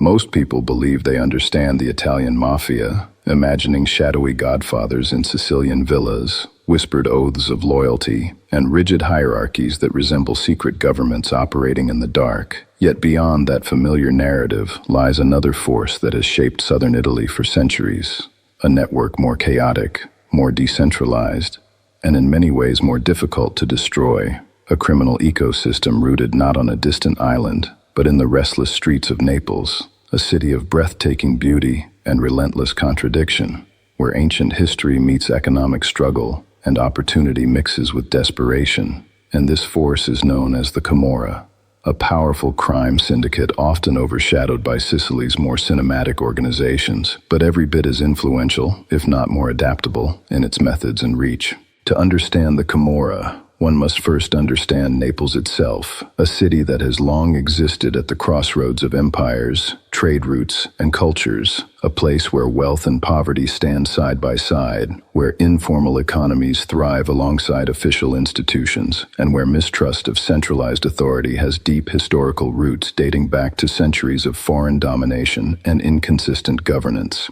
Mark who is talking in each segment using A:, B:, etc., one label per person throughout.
A: Most people believe they understand the Italian Mafia, imagining shadowy godfathers in Sicilian villas, whispered oaths of loyalty, and rigid hierarchies that resemble secret governments operating in the dark. Yet beyond that familiar narrative lies another force that has shaped southern Italy for centuries, a network more chaotic, more decentralized, and in many ways more difficult to destroy, a criminal ecosystem rooted not on a distant island, but in the restless streets of Naples, a city of breathtaking beauty and relentless contradiction, where ancient history meets economic struggle and opportunity mixes with desperation. And this force is known as the Camorra, a powerful crime syndicate often overshadowed by Sicily's more cinematic organizations, but every bit as influential, if not more adaptable, in its methods and reach. To understand the Camorra, one must first understand Naples itself, a city that has long existed at the crossroads of empires, trade routes, and cultures, a place where wealth and poverty stand side by side, where informal economies thrive alongside official institutions, and where mistrust of centralized authority has deep historical roots dating back to centuries of foreign domination and inconsistent governance.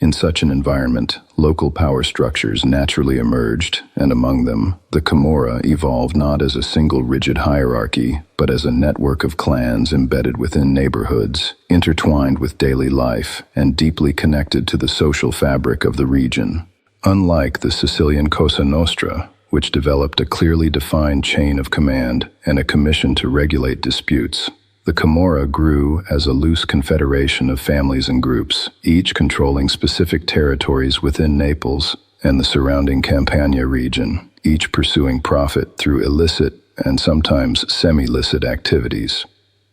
A: In such an environment, local power structures naturally emerged, and among them, the Camorra evolved not as a single rigid hierarchy, but as a network of clans embedded within neighborhoods, intertwined with daily life, and deeply connected to the social fabric of the region. Unlike the Sicilian Cosa Nostra, which developed a clearly defined chain of command and a commission to regulate disputes, the Camorra grew as a loose confederation of families and groups, each controlling specific territories within Naples and the surrounding Campania region, each pursuing profit through illicit and sometimes semi-licit activities,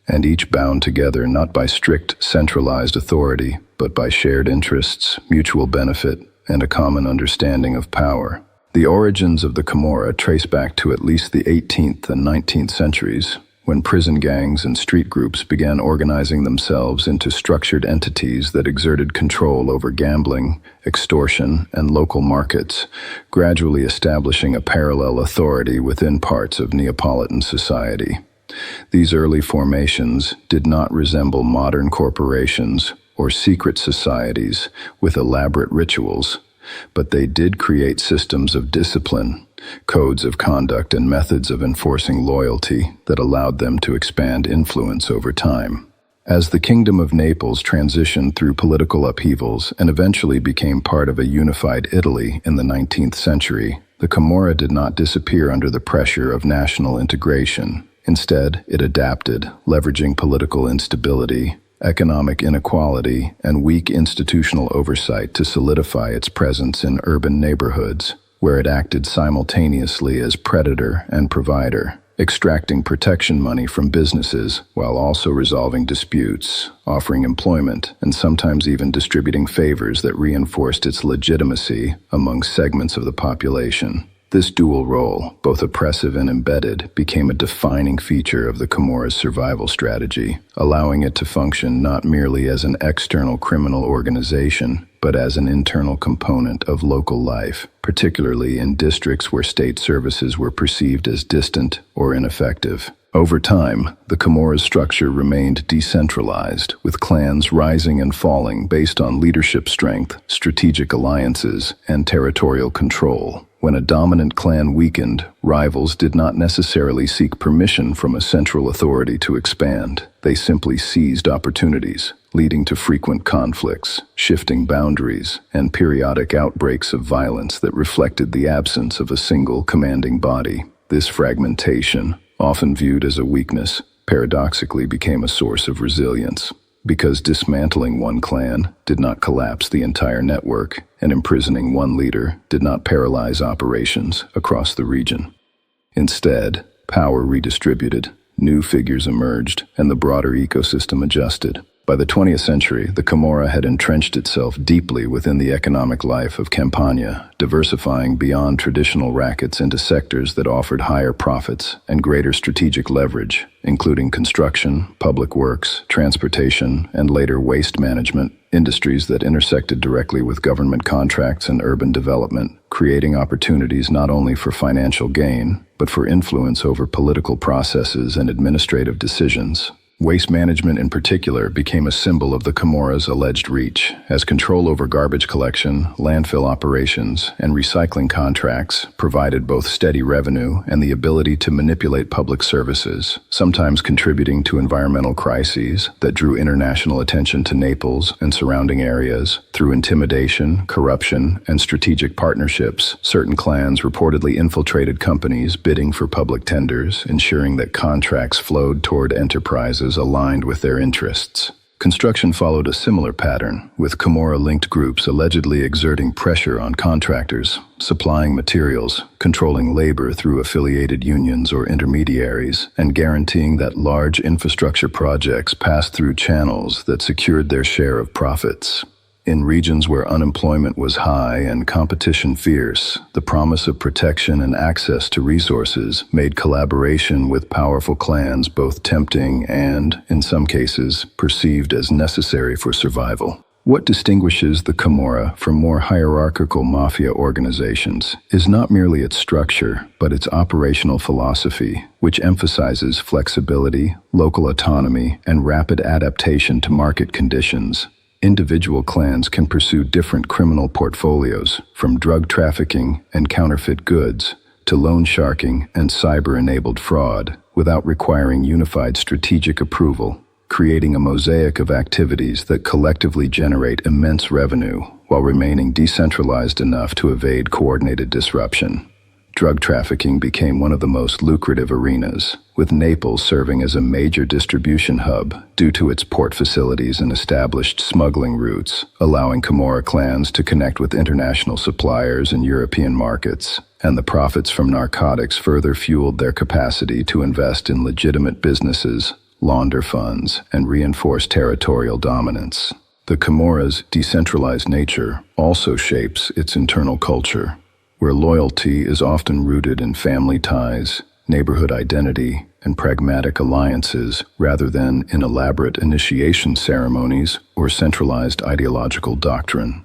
A: and each bound together not by strict centralized authority, but by shared interests, mutual benefit, and a common understanding of power. The origins of the Camorra trace back to at least the 18th and 19th centuries, when prison gangs and street groups began organizing themselves into structured entities that exerted control over gambling, extortion, and local markets, gradually establishing a parallel authority within parts of Neapolitan society. These early formations did not resemble modern corporations or secret societies with elaborate rituals, but they did create systems of discipline, codes of conduct, and methods of enforcing loyalty that allowed them to expand influence over time. As the Kingdom of Naples transitioned through political upheavals and eventually became part of a unified Italy in the 19th century, the Camorra did not disappear under the pressure of national integration. Instead, it adapted, leveraging political instability, economic inequality, and weak institutional oversight to solidify its presence in urban neighborhoods, where it acted simultaneously as predator and provider, extracting protection money from businesses while also resolving disputes, offering employment, and sometimes even distributing favors that reinforced its legitimacy among segments of the population. This dual role, both oppressive and embedded, became a defining feature of the Camorra's survival strategy, allowing it to function not merely as an external criminal organization, but as an internal component of local life, particularly in districts where state services were perceived as distant or ineffective. Over time, the Camorra's structure remained decentralized, with clans rising and falling based on leadership strength, strategic alliances, and territorial control. When a dominant clan weakened, rivals did not necessarily seek permission from a central authority to expand. They simply seized opportunities, leading to frequent conflicts, shifting boundaries, and periodic outbreaks of violence that reflected the absence of a single commanding body. This fragmentation, often viewed as a weakness, paradoxically became a source of resilience, because dismantling one clan did not collapse the entire network, and imprisoning one leader did not paralyze operations across the region. Instead, power redistributed, new figures emerged, and the broader ecosystem adjusted. By the 20th century, the Camorra had entrenched itself deeply within the economic life of Campania, diversifying beyond traditional rackets into sectors that offered higher profits and greater strategic leverage, including construction, public works, transportation, and later waste management, industries that intersected directly with government contracts and urban development, creating opportunities not only for financial gain, but for influence over political processes and administrative decisions. Waste management in particular became a symbol of the Camorra's alleged reach, as control over garbage collection, landfill operations, and recycling contracts provided both steady revenue and the ability to manipulate public services, sometimes contributing to environmental crises that drew international attention to Naples and surrounding areas. Through intimidation, corruption, and strategic partnerships, certain clans reportedly infiltrated companies bidding for public tenders, ensuring that contracts flowed toward enterprises aligned with their interests. Construction followed a similar pattern, with Camorra-linked groups allegedly exerting pressure on contractors, supplying materials, controlling labor through affiliated unions or intermediaries, and guaranteeing that large infrastructure projects passed through channels that secured their share of profits. In regions where unemployment was high and competition fierce, the promise of protection and access to resources made collaboration with powerful clans both tempting and, in some cases, perceived as necessary for survival. What distinguishes the Camorra from more hierarchical mafia organizations is not merely its structure, but its operational philosophy, which emphasizes flexibility, local autonomy, and rapid adaptation to market conditions. Individual clans can pursue different criminal portfolios, from drug trafficking and counterfeit goods to loan sharking and cyber-enabled fraud, without requiring unified strategic approval, creating a mosaic of activities that collectively generate immense revenue while remaining decentralized enough to evade coordinated disruption. Drug trafficking became one of the most lucrative arenas, with Naples serving as a major distribution hub due to its port facilities and established smuggling routes, allowing Camorra clans to connect with international suppliers in European markets, and the profits from narcotics further fueled their capacity to invest in legitimate businesses, launder funds, and reinforce territorial dominance. The Camorra's decentralized nature also shapes its internal culture, where loyalty is often rooted in family ties, neighborhood identity, and pragmatic alliances rather than in elaborate initiation ceremonies or centralized ideological doctrine.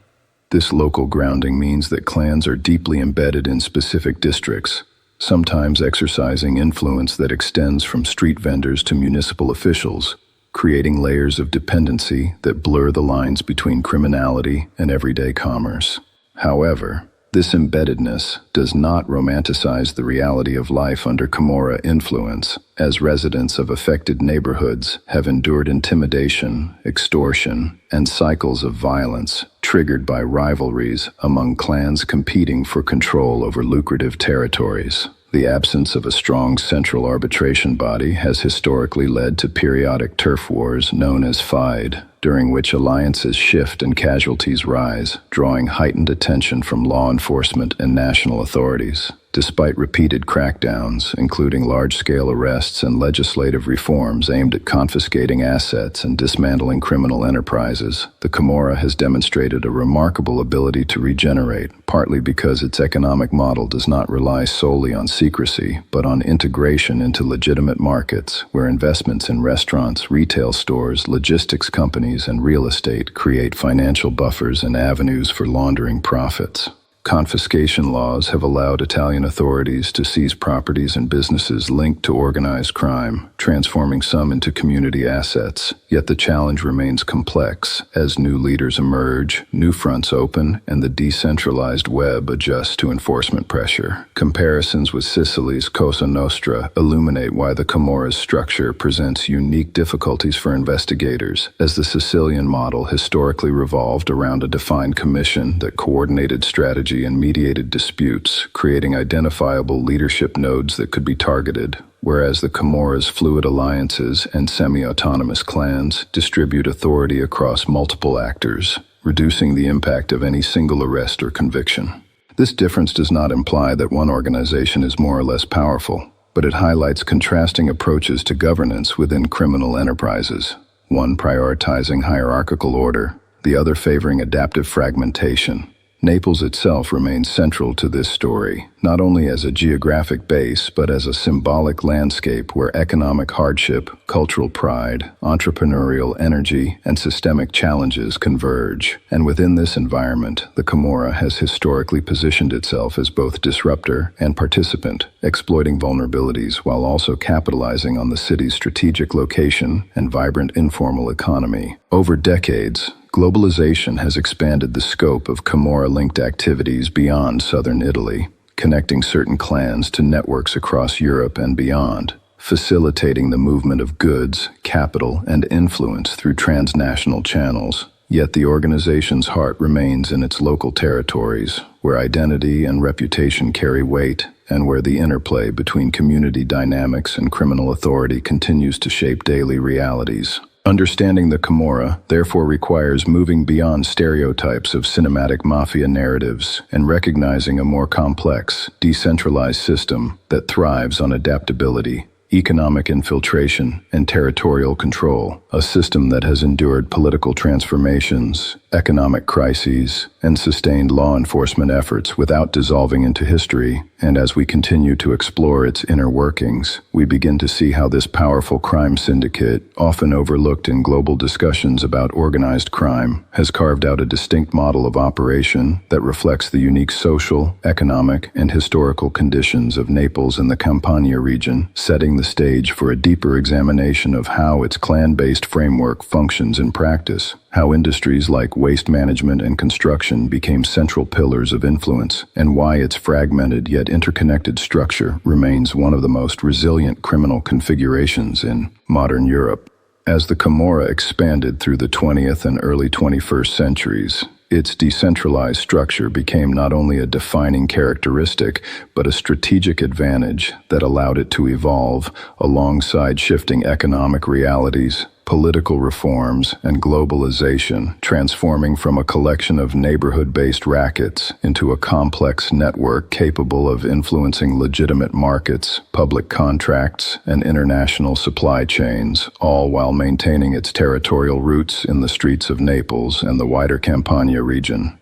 A: This local grounding means that clans are deeply embedded in specific districts, sometimes exercising influence that extends from street vendors to municipal officials, creating layers of dependency that blur the lines between criminality and everyday commerce. However, this embeddedness does not romanticize the reality of life under Camorra influence, as residents of affected neighborhoods have endured intimidation, extortion, and cycles of violence triggered by rivalries among clans competing for control over lucrative territories. The absence of a strong central arbitration body has historically led to periodic turf wars known as FIDE, during which alliances shift and casualties rise, drawing heightened attention from law enforcement and national authorities. Despite repeated crackdowns, including large-scale arrests and legislative reforms aimed at confiscating assets and dismantling criminal enterprises, the Camorra has demonstrated a remarkable ability to regenerate, partly because its economic model does not rely solely on secrecy, but on integration into legitimate markets, where investments in restaurants, retail stores, logistics companies, and real estate create financial buffers and avenues for laundering profits. Confiscation laws have allowed Italian authorities to seize properties and businesses linked to organized crime, transforming some into community assets. Yet the challenge remains complex. As new leaders emerge, new fronts open, and the decentralized web adjusts to enforcement pressure. Comparisons with Sicily's Cosa Nostra illuminate why the Camorra's structure presents unique difficulties for investigators, as the Sicilian model historically revolved around a defined commission that coordinated strategy and mediated disputes, creating identifiable leadership nodes that could be targeted, whereas the Camorra's fluid alliances and semi-autonomous clans distribute authority across multiple actors, reducing the impact of any single arrest or conviction. This difference does not imply that one organization is more or less powerful, but it highlights contrasting approaches to governance within criminal enterprises, one prioritizing hierarchical order, the other favoring adaptive fragmentation. Naples itself remains central to this story, not only as a geographic base but as a symbolic landscape where economic hardship, cultural pride, entrepreneurial energy, and systemic challenges converge. And within this environment, the Camorra has historically positioned itself as both disruptor and participant, exploiting vulnerabilities while also capitalizing on the city's strategic location and vibrant informal economy. Over decades, globalization has expanded the scope of Camorra-linked activities beyond southern Italy, connecting certain clans to networks across Europe and beyond, facilitating the movement of goods, capital, and influence through transnational channels. Yet the organization's heart remains in its local territories, where identity and reputation carry weight, and where the interplay between community dynamics and criminal authority continues to shape daily realities. Understanding the Camorra, therefore, requires moving beyond stereotypes of cinematic mafia narratives and recognizing a more complex, decentralized system that thrives on adaptability, economic infiltration, and territorial control, a system that has endured political transformations, economic crises, and sustained law enforcement efforts without dissolving into history. And as we continue to explore its inner workings, we begin to see how this powerful crime syndicate, often overlooked in global discussions about organized crime, has carved out a distinct model of operation that reflects the unique social, economic, and historical conditions of Naples and the Campania region, setting the stage for a deeper examination of how its clan-based framework functions in practice, how industries like waste management and construction became central pillars of influence, and why its fragmented yet interconnected structure remains one of the most resilient criminal configurations in modern Europe. As the Camorra expanded through the 20th and early 21st centuries, its decentralized structure became not only a defining characteristic, but a strategic advantage that allowed it to evolve alongside shifting economic realities, political reforms, and globalization, transforming from a collection of neighborhood-based rackets into a complex network capable of influencing legitimate markets, public contracts, and international supply chains, all while maintaining its territorial roots in the streets of Naples and the wider Campania region.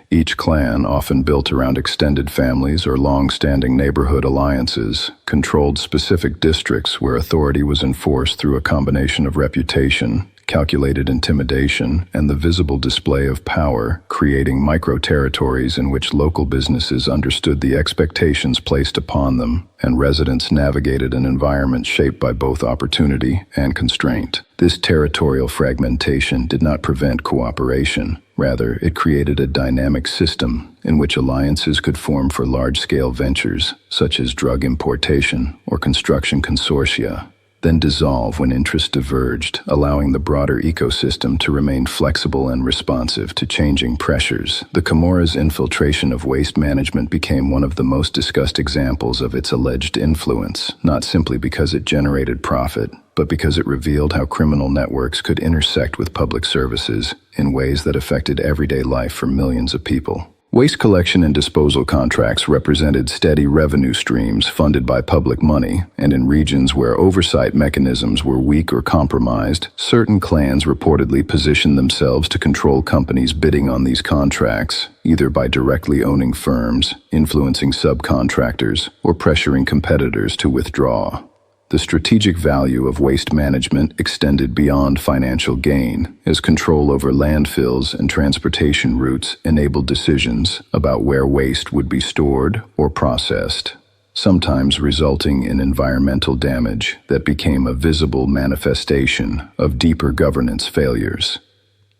A: Each clan, often built around extended families or long-standing neighborhood alliances, controlled specific districts where authority was enforced through a combination of reputation, calculated intimidation, and the visible display of power, creating micro-territories in which local businesses understood the expectations placed upon them, and residents navigated an environment shaped by both opportunity and constraint. This territorial fragmentation did not prevent cooperation. Rather, it created a dynamic system in which alliances could form for large-scale ventures, such as drug importation or construction consortia, then dissolve when interests diverged, allowing the broader ecosystem to remain flexible and responsive to changing pressures. The Camorra's infiltration of waste management became one of the most discussed examples of its alleged influence, not simply because it generated profit, but because it revealed how criminal networks could intersect with public services in ways that affected everyday life for millions of people. Waste collection and disposal contracts represented steady revenue streams funded by public money, and in regions where oversight mechanisms were weak or compromised, certain clans reportedly positioned themselves to control companies bidding on these contracts, either by directly owning firms, influencing subcontractors, or pressuring competitors to withdraw. The strategic value of waste management extended beyond financial gain, as control over landfills and transportation routes enabled decisions about where waste would be stored or processed, sometimes resulting in environmental damage that became a visible manifestation of deeper governance failures.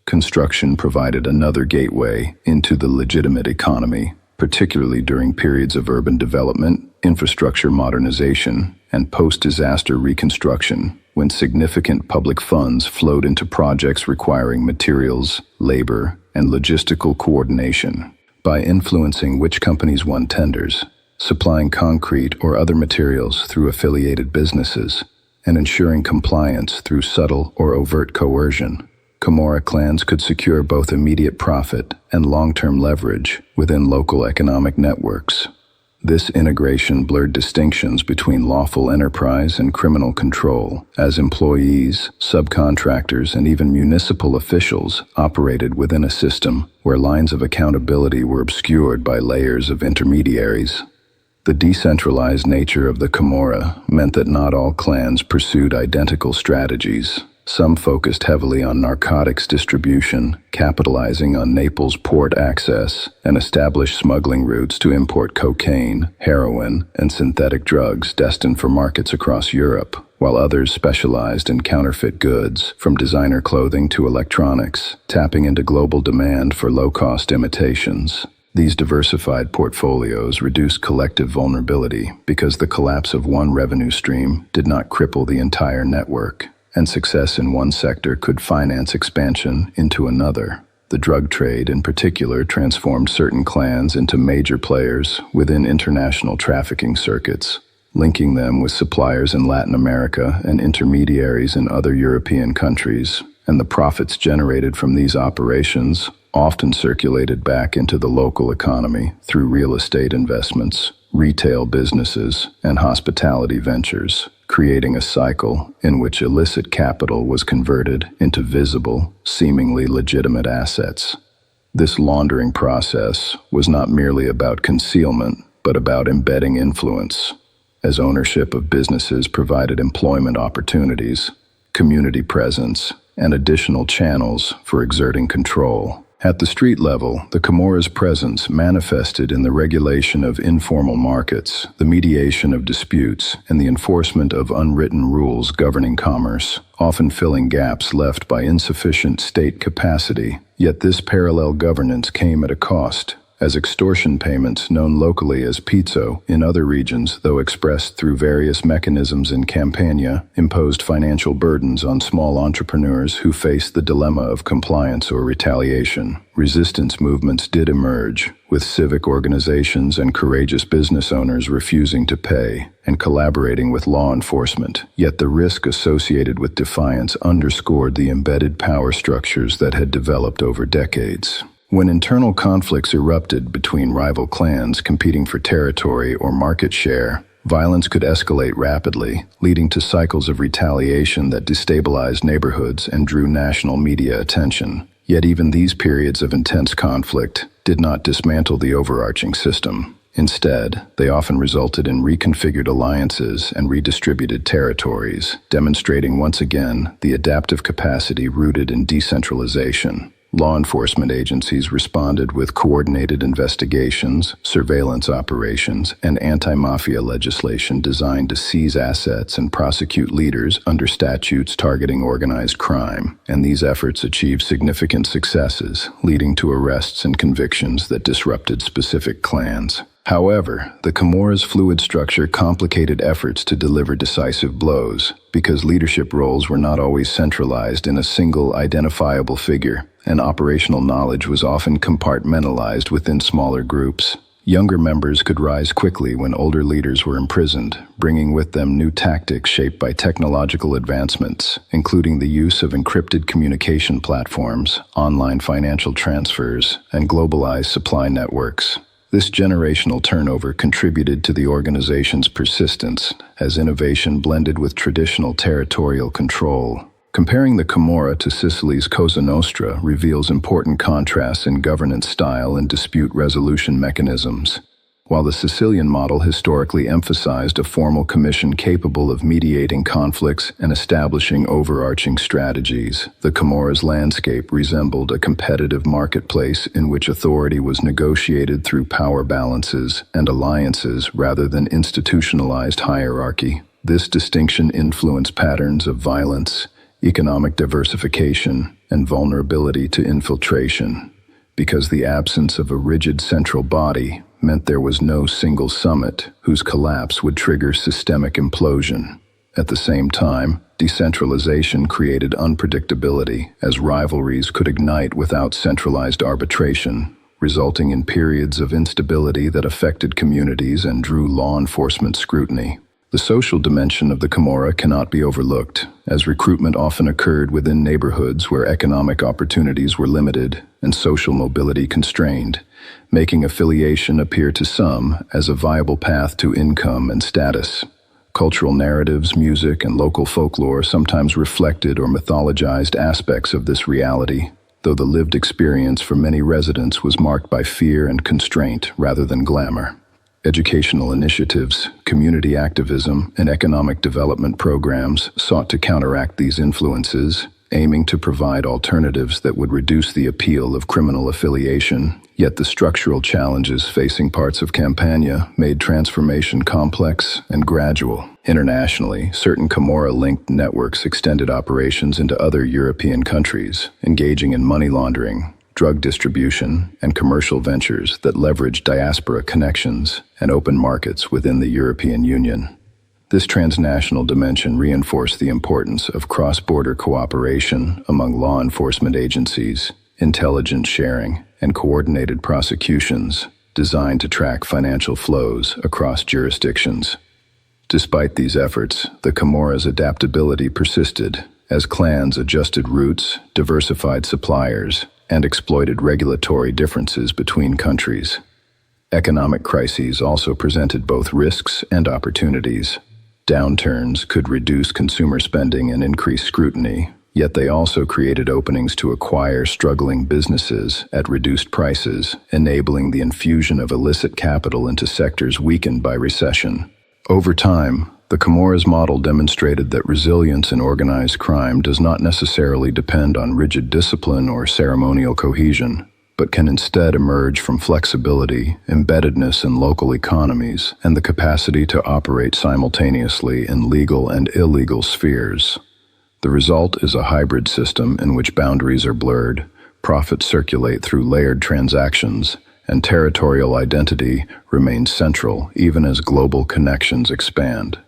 A: Construction provided another gateway into the legitimate economy, particularly during periods of urban development, infrastructure modernization, and post-disaster reconstruction, when significant public funds flowed into projects requiring materials, labor, and logistical coordination. By influencing which companies won tenders, supplying concrete or other materials through affiliated businesses, and ensuring compliance through subtle or overt coercion, Camorra clans could secure both immediate profit and long-term leverage within local economic networks. This integration blurred distinctions between lawful enterprise and criminal control, as employees, subcontractors, and even municipal officials operated within a system where lines of accountability were obscured by layers of intermediaries. The decentralized nature of the Camorra meant that not all clans pursued identical strategies. Some focused heavily on narcotics distribution, capitalizing on Naples port access, and established smuggling routes to import cocaine, heroin, and synthetic drugs destined for markets across Europe, while others specialized in counterfeit goods, from designer clothing to electronics, tapping into global demand for low-cost imitations. These diversified portfolios reduced collective vulnerability because the collapse of one revenue stream did not cripple the entire network, and success in one sector could finance expansion into another. The drug trade, in particular, transformed certain clans into major players within international trafficking circuits, linking them with suppliers in Latin America and intermediaries in other European countries, and the profits generated from these operations often circulated back into the local economy through real estate investments, retail businesses, and hospitality ventures, creating a cycle in which illicit capital was converted into visible, seemingly legitimate assets. This laundering process was not merely about concealment, but about embedding influence, as ownership of businesses provided employment opportunities, community presence, and additional channels for exerting control. At the street level, the Camorra's presence manifested in the regulation of informal markets, the mediation of disputes, and the enforcement of unwritten rules governing commerce, often filling gaps left by insufficient state capacity. Yet this parallel governance came at a cost, as extortion payments, known locally as pizzo in other regions, though expressed through various mechanisms in Campania, imposed financial burdens on small entrepreneurs who faced the dilemma of compliance or retaliation. Resistance movements did emerge, with civic organizations and courageous business owners refusing to pay and collaborating with law enforcement. Yet the risk associated with defiance underscored the embedded power structures that had developed over decades. When internal conflicts erupted between rival clans competing for territory or market share, violence could escalate rapidly, leading to cycles of retaliation that destabilized neighborhoods and drew national media attention. Yet even these periods of intense conflict did not dismantle the overarching system. Instead, they often resulted in reconfigured alliances and redistributed territories, demonstrating once again the adaptive capacity rooted in decentralization. Law enforcement agencies responded with coordinated investigations, surveillance operations, and anti-mafia legislation designed to seize assets and prosecute leaders under statutes targeting organized crime. And these efforts achieved significant successes, leading to arrests and convictions that disrupted specific clans. However, the Camorra's fluid structure complicated efforts to deliver decisive blows, because leadership roles were not always centralized in a single identifiable figure, and operational knowledge was often compartmentalized within smaller groups. Younger members could rise quickly when older leaders were imprisoned, bringing with them new tactics shaped by technological advancements, including the use of encrypted communication platforms, online financial transfers, and globalized supply networks. This generational turnover contributed to the organization's persistence, as innovation blended with traditional territorial control. Comparing the Camorra to Sicily's Cosa Nostra reveals important contrasts in governance style and dispute resolution mechanisms. While the Sicilian model historically emphasized a formal commission capable of mediating conflicts and establishing overarching strategies, the Camorra's landscape resembled a competitive marketplace in which authority was negotiated through power balances and alliances rather than institutionalized hierarchy. This distinction influenced patterns of violence, economic diversification, and vulnerability to infiltration, because the absence of a rigid central body meant there was no single summit whose collapse would trigger systemic implosion. At the same time, decentralization created unpredictability, as rivalries could ignite without centralized arbitration, resulting in periods of instability that affected communities and drew law enforcement scrutiny. The social dimension of the Camorra cannot be overlooked, as recruitment often occurred within neighborhoods where economic opportunities were limited and social mobility constrained, making affiliation appear to some as a viable path to income and status. Cultural narratives, music, and local folklore sometimes reflected or mythologized aspects of this reality, though the lived experience for many residents was marked by fear and constraint rather than glamour. Educational initiatives, community activism, and economic development programs sought to counteract these influences, aiming to provide alternatives that would reduce the appeal of criminal affiliation. Yet the structural challenges facing parts of Campania made transformation complex and gradual. Internationally, certain Camorra-linked networks extended operations into other European countries, engaging in money laundering, drug distribution, and commercial ventures that leveraged diaspora connections and open markets within the European Union. This transnational dimension reinforced the importance of cross-border cooperation among law enforcement agencies, intelligence sharing, and coordinated prosecutions designed to track financial flows across jurisdictions. Despite these efforts, the Camorra's adaptability persisted as clans adjusted routes, diversified suppliers, and exploited regulatory differences between countries. Economic crises also presented both risks and opportunities. Downturns could reduce consumer spending and increase scrutiny, yet they also created openings to acquire struggling businesses at reduced prices, enabling the infusion of illicit capital into sectors weakened by recession. Over time, the Camorra's model demonstrated that resilience in organized crime does not necessarily depend on rigid discipline or ceremonial cohesion, but can instead emerge from flexibility, embeddedness in local economies, and the capacity to operate simultaneously in legal and illegal spheres. The result is a hybrid system in which boundaries are blurred, profits circulate through layered transactions, and territorial identity remains central even as global connections expand.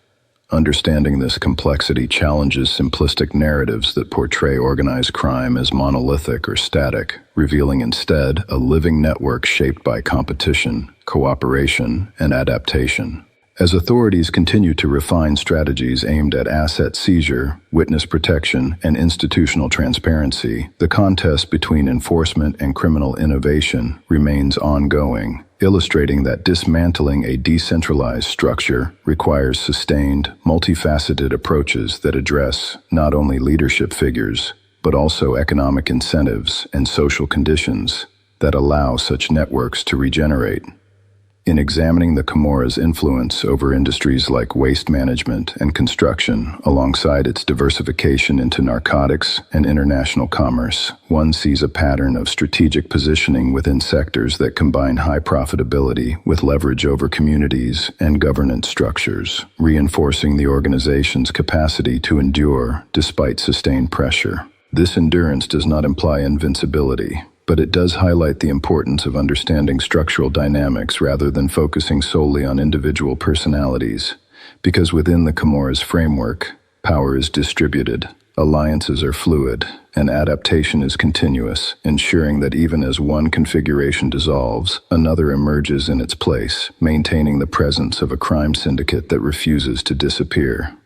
A: Understanding this complexity challenges simplistic narratives that portray organized crime as monolithic or static, revealing instead a living network shaped by competition, cooperation, and adaptation. As authorities continue to refine strategies aimed at asset seizure, witness protection, and institutional transparency, the contest between enforcement and criminal innovation remains ongoing, illustrating that dismantling a decentralized structure requires sustained, multifaceted approaches that address not only leadership figures, but also economic incentives and social conditions that allow such networks to regenerate. In examining the Camorra's influence over industries like waste management and construction, alongside its diversification into narcotics and international commerce, one sees a pattern of strategic positioning within sectors that combine high profitability with leverage over communities and governance structures, reinforcing the organization's capacity to endure despite sustained pressure. This endurance does not imply invincibility, but it does highlight the importance of understanding structural dynamics rather than focusing solely on individual personalities. Because within the Camorra's framework, power is distributed, alliances are fluid, and adaptation is continuous, ensuring that even as one configuration dissolves, another emerges in its place, maintaining the presence of a crime syndicate that refuses to disappear.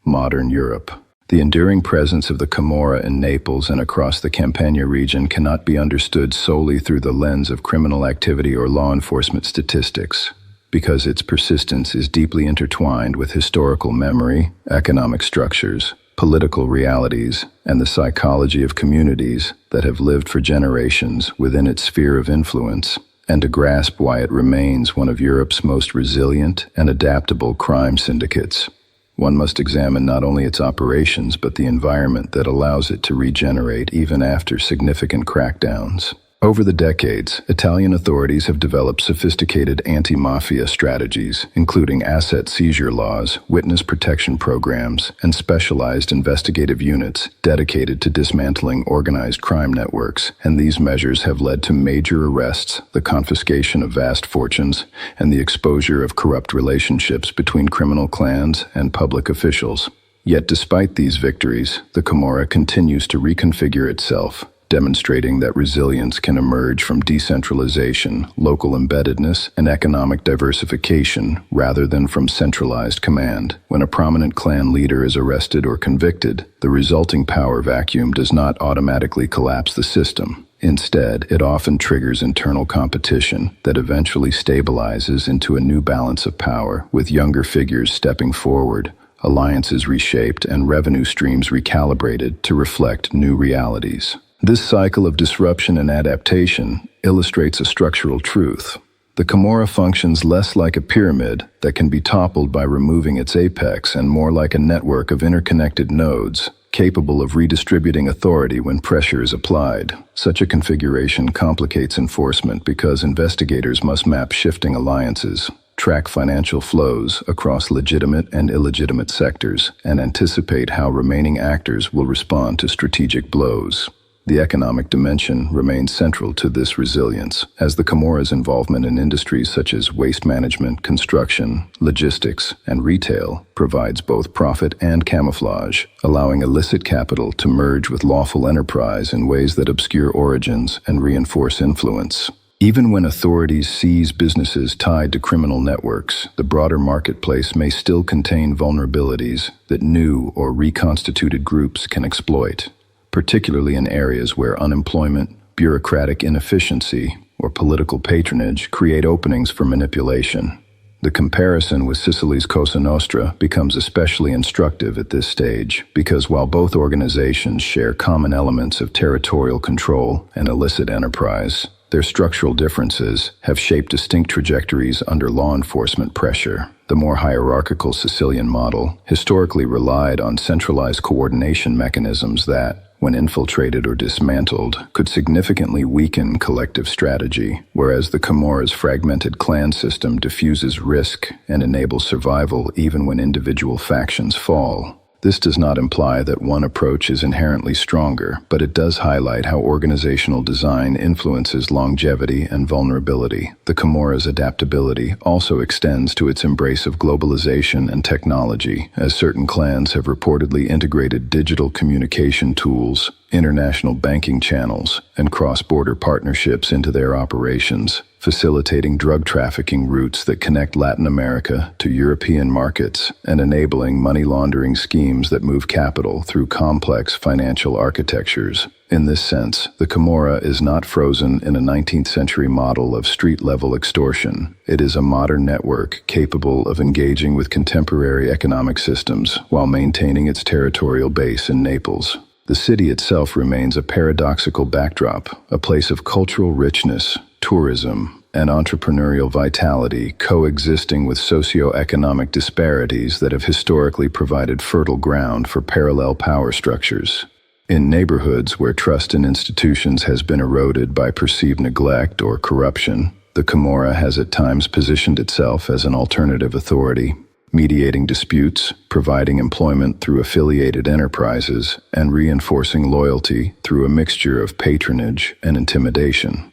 A: Modern Europe. The enduring presence of the Camorra in Naples and across the Campania region cannot be understood solely through the lens of criminal activity or law enforcement statistics, because its persistence is deeply intertwined with historical memory, economic structures, political realities, and the psychology of communities that have lived for generations within its sphere of influence. And to grasp why it remains one of Europe's most resilient and adaptable crime syndicates, one must examine not only its operations but the environment that allows it to regenerate even after significant crackdowns. Over the decades, Italian authorities have developed sophisticated anti-mafia strategies, including asset seizure laws, witness protection programs, and specialized investigative units dedicated to dismantling organized crime networks, and these measures have led to major arrests, the confiscation of vast fortunes, and the exposure of corrupt relationships between criminal clans and public officials. Yet despite these victories, the Camorra continues to reconfigure itself, demonstrating that resilience can emerge from decentralization, local embeddedness, and economic diversification rather than from centralized command. When a prominent clan leader is arrested or convicted, the resulting power vacuum does not automatically collapse the system. Instead, it often triggers internal competition that eventually stabilizes into a new balance of power, with younger figures stepping forward, alliances reshaped, and revenue streams recalibrated to reflect new realities. This cycle of disruption and adaptation illustrates a structural truth. The Camorra functions less like a pyramid that can be toppled by removing its apex and more like a network of interconnected nodes, capable of redistributing authority when pressure is applied. Such a configuration complicates enforcement because investigators must map shifting alliances, track financial flows across legitimate and illegitimate sectors, and anticipate how remaining actors will respond to strategic blows. The economic dimension remains central to this resilience, as the Camorra's involvement in industries such as waste management, construction, logistics, and retail provides both profit and camouflage, allowing illicit capital to merge with lawful enterprise in ways that obscure origins and reinforce influence. Even when authorities seize businesses tied to criminal networks, the broader marketplace may still contain vulnerabilities that new or reconstituted groups can exploit, particularly in areas where unemployment, bureaucratic inefficiency, or political patronage create openings for manipulation. The comparison with Sicily's Cosa Nostra becomes especially instructive at this stage because while both organizations share common elements of territorial control and illicit enterprise, their structural differences have shaped distinct trajectories under law enforcement pressure. The more hierarchical Sicilian model historically relied on centralized coordination mechanisms that, when infiltrated or dismantled, could significantly weaken collective strategy, whereas the Camorra's fragmented clan system diffuses risk and enables survival even when individual factions fall. This does not imply that one approach is inherently stronger, but it does highlight how organizational design influences longevity and vulnerability. The Camorra's adaptability also extends to its embrace of globalization and technology, as certain clans have reportedly integrated digital communication tools, international banking channels, and cross-border partnerships into their operations, facilitating drug trafficking routes that connect Latin America to European markets and enabling money laundering schemes that move capital through complex financial architectures. In this sense, the Camorra is not frozen in a 19th century model of street-level extortion. It is a modern network capable of engaging with contemporary economic systems while maintaining its territorial base in Naples. The city itself remains a paradoxical backdrop, a place of cultural richness, tourism, and entrepreneurial vitality coexisting with socio-economic disparities that have historically provided fertile ground for parallel power structures. In neighborhoods where trust in institutions has been eroded by perceived neglect or corruption, the Camorra has at times positioned itself as an alternative authority, mediating disputes, providing employment through affiliated enterprises, and reinforcing loyalty through a mixture of patronage and intimidation.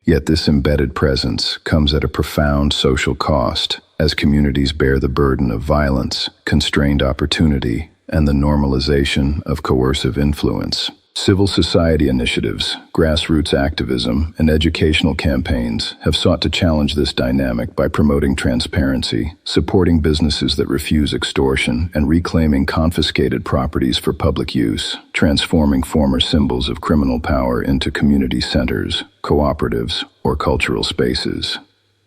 A: Yet this embedded presence comes at a profound social cost, as communities bear the burden of violence, constrained opportunity, and the normalization of coercive influence. Civil society initiatives, grassroots activism, and educational campaigns have sought to challenge this dynamic by promoting transparency, supporting businesses that refuse extortion, and reclaiming confiscated properties for public use, transforming former symbols of criminal power into community centers, cooperatives, or cultural spaces.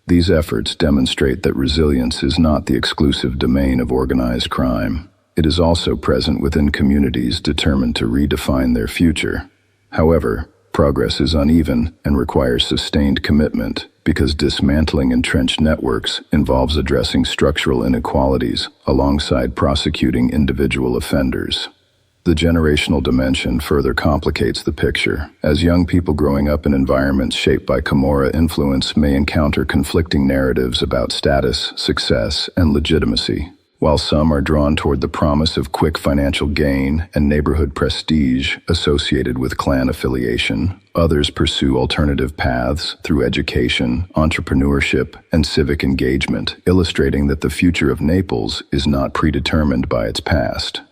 A: These efforts demonstrate that resilience is not the exclusive domain of organized crime. It is also present within communities determined to redefine their future. However, progress is uneven and requires sustained commitment because dismantling entrenched networks involves addressing structural inequalities alongside prosecuting individual offenders. The generational dimension further complicates the picture, as young people growing up in environments shaped by Camorra influence may encounter conflicting narratives about status, success, and legitimacy. While some are drawn toward the promise of quick financial gain and neighborhood prestige associated with clan affiliation, others pursue alternative paths through education, entrepreneurship, and civic engagement, illustrating that the future of Naples is not predetermined by its past.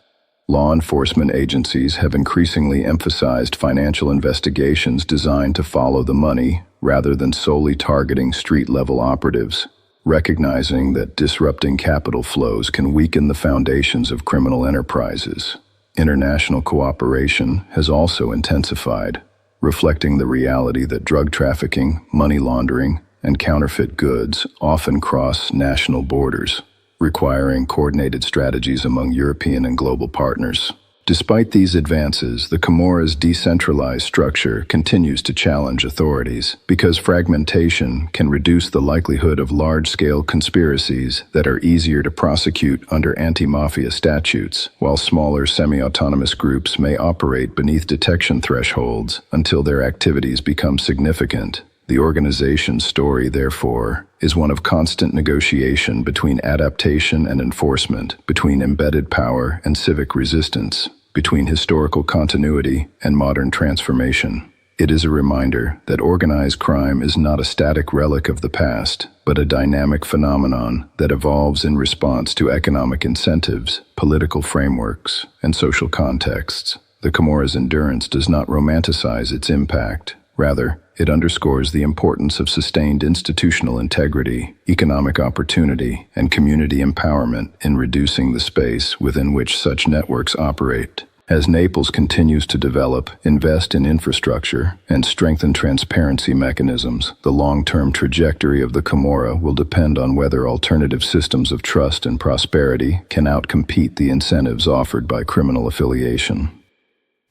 A: Law enforcement agencies have increasingly emphasized financial investigations designed to follow the money rather than solely targeting street-level operatives, recognizing that disrupting capital flows can weaken the foundations of criminal enterprises. International cooperation has also intensified, reflecting the reality that drug trafficking, money laundering, and counterfeit goods often cross national borders, requiring coordinated strategies among European and global partners. Despite these advances, the Camorra's decentralized structure continues to challenge authorities because fragmentation can reduce the likelihood of large-scale conspiracies that are easier to prosecute under anti-mafia statutes, while smaller semi-autonomous groups may operate beneath detection thresholds until their activities become significant. The organization's story, therefore, is one of constant negotiation between adaptation and enforcement, between embedded power and civic resistance, between historical continuity and modern transformation. It is a reminder that organized crime is not a static relic of the past, but a dynamic phenomenon that evolves in response to economic incentives, political frameworks, and social contexts. The Camorra's endurance does not romanticize its impact. Rather, it underscores the importance of sustained institutional integrity, economic opportunity, and community empowerment in reducing the space within which such networks operate. As Naples continues to develop, invest in infrastructure, and strengthen transparency mechanisms, the long-term trajectory of the Camorra will depend on whether alternative systems of trust and prosperity can outcompete the incentives offered by criminal affiliation.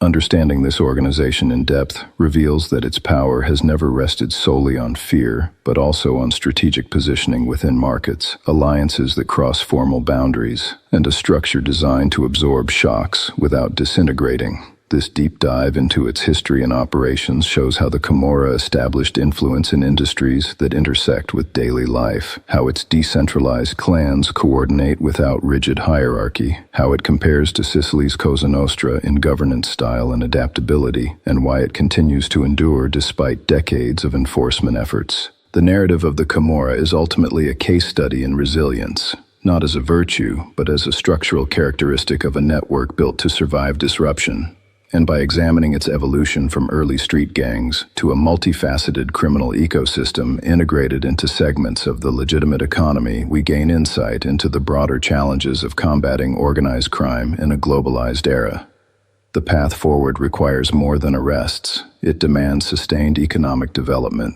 A: Understanding this organization in depth reveals that its power has never rested solely on fear, but also on strategic positioning within markets, alliances that cross formal boundaries, and a structure designed to absorb shocks without disintegrating. This deep dive into its history and operations shows how the Camorra established influence in industries that intersect with daily life, how its decentralized clans coordinate without rigid hierarchy, how it compares to Sicily's Cosa Nostra in governance style and adaptability, and why it continues to endure despite decades of enforcement efforts. The narrative of the Camorra is ultimately a case study in resilience, not as a virtue, but as a structural characteristic of a network built to survive disruption. And by examining its evolution from early street gangs to a multifaceted criminal ecosystem integrated into segments of the legitimate economy, we gain insight into the broader challenges of combating organized crime in a globalized era. The path forward requires more than arrests. It demands sustained economic development,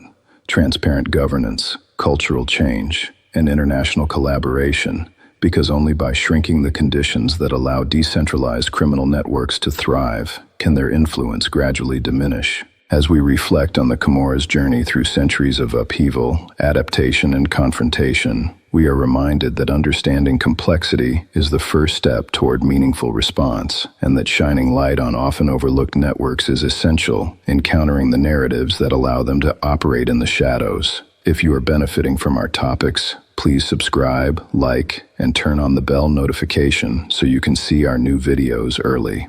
A: transparent governance, cultural change, and international collaboration, because only by shrinking the conditions that allow decentralized criminal networks to thrive can their influence gradually diminish. As we reflect on the Camorra's journey through centuries of upheaval, adaptation, and confrontation, we are reminded that understanding complexity is the first step toward meaningful response, and that shining light on often overlooked networks is essential in countering the narratives that allow them to operate in the shadows. If you are benefiting from our topics, please subscribe, like, and turn on the bell notification so you can see our new videos early.